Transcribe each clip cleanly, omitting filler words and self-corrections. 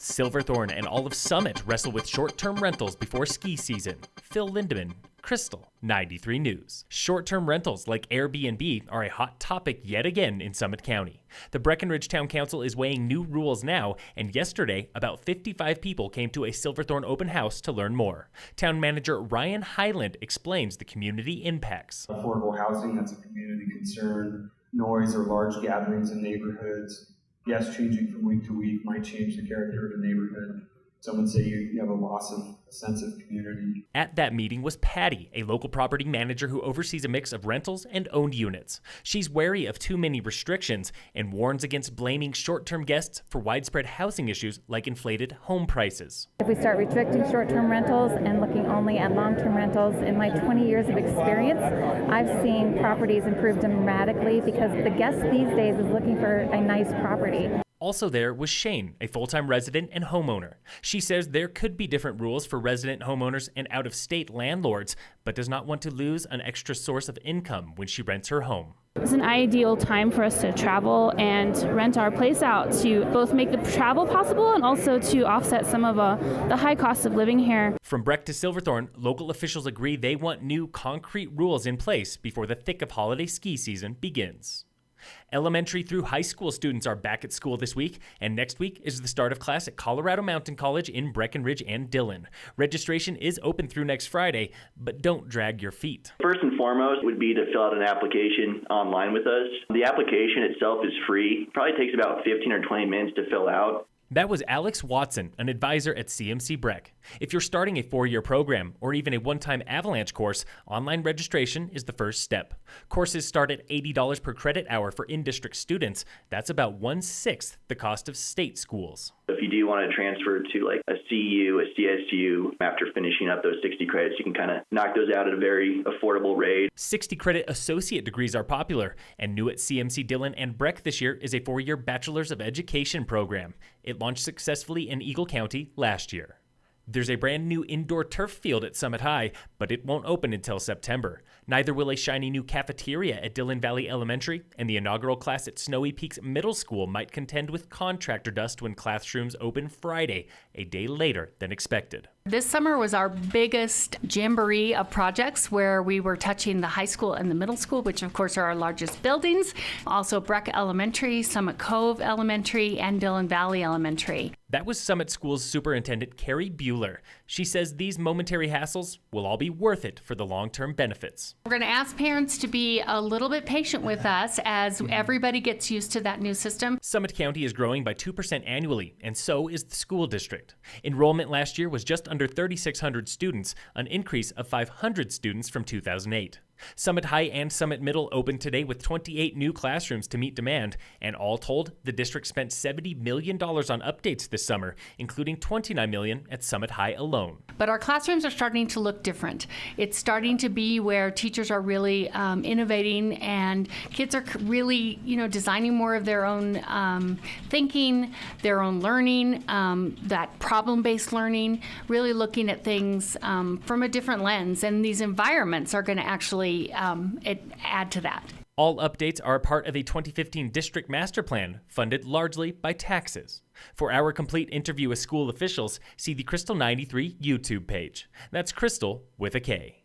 Silverthorne and all of Summit wrestle with short-term rentals before ski season. Phil Lindeman, Krystal, 93 News. Short-term rentals like Air BnB are a hot topic yet again in Summit County. The Breckenridge Town Council is weighing new rules now, and yesterday, about 55 people came to a Silverthorne open house to learn more. Town Manager Ryan Highland explains the community impacts. Affordable housing, that's a community concern. Noise or large gatherings in neighborhoods. Guests changing from week to week might change the character of the neighborhood. Some would say you have a loss of a sense of community. At that meeting was Patty, a local property manager who oversees a mix of rentals and owned units. She's wary of too many restrictions and warns against blaming short-term guests for widespread housing issues like inflated home prices. If we start restricting short-term rentals and looking only at long-term rentals, in my 20 years of experience, I've seen properties improve dramatically because the guest these days is looking for a nice property. Also there was Shane, a full-time resident and homeowner. She says there could be different rules for resident homeowners and out-of-state landlords, but does not want to lose an extra source of income when she rents her home. It's an ideal time for us to travel and rent our place out to both make the travel possible and also to offset some of the high cost of living here. From Breck to Silverthorne, local officials agree they want new concrete rules in place before the thick of holiday ski season begins. Elementary through high school students are back at school this week, and next week is the start of class at Colorado Mountain College in Breckenridge and Dillon. Registration is open through next Friday, but don't drag your feet. First and foremost would be to fill out an application online with us. The application itself is free. Probably takes about 15 or 20 minutes to fill out. That was Alex Watson, an advisor at CMC Breck. If you're starting a 4-year program or even a one-time avalanche course, online registration is the first step. Courses start at $80 per credit hour for in-district students. That's about 1/6 the cost of state schools. If you do want to transfer to like a CU, a CSU, after finishing up those 60 credits, you can kind of knock those out at a very affordable rate. 60-credit associate degrees are popular, and new at CMC Dillon and Breck this year is a 4-year Bachelor's of Education program. It launched successfully in Eagle County last year. There's a brand new indoor turf field at Summit High, but it won't open until September. Neither will a shiny new cafeteria at Dillon Valley Elementary, and the inaugural class at Snowy Peaks Middle School might contend with contractor dust when classrooms open Friday, a day later than expected. This summer was our biggest jamboree of projects where we were touching the high school and the middle school, which of course are our largest buildings. Also Breck Elementary, Summit Cove Elementary, and Dillon Valley Elementary. That was Summit Schools Superintendent Kerri Buehler. She says these momentary hassles will all be worth it for the long-term benefits. We're going to ask parents to be a little bit patient with us as everybody gets used to that new system. Summit County is growing by 2% annually, and so is the school district. Enrollment last year was just under 3,600 students, an increase of 500 students from 2008. Summit High and Summit Middle opened today with 28 new classrooms to meet demand, and all told, the district spent $70 million on updates this summer, including $29 million at Summit High alone. But our classrooms are starting to look different. It's starting to be where teachers are really innovating, and kids are really, designing more of their own thinking, their own learning, that problem-based learning, really looking at things from a different lens, and these environments are going to actually add to that. All updates are a part of a 2015 district master plan funded largely by taxes. For our complete interview with school officials, see the Krystal 93 YouTube page. That's Krystal with a K.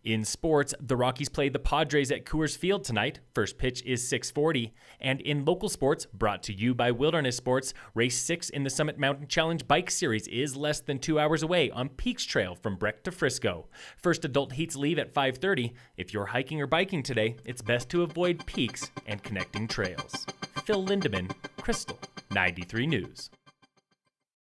In sports, the Rockies play the Padres at Coors Field tonight. First pitch is 6:40. And in local sports, brought to you by Wilderness Sports, Race 6 in the Summit Mountain Challenge Bike Series is less than 2 hours away on Peaks Trail from Breck to Frisco. First adult heats leave at 5:30. If you're hiking or biking today, it's best to avoid peaks and connecting trails. Phil Lindeman, Krystal, 93 News.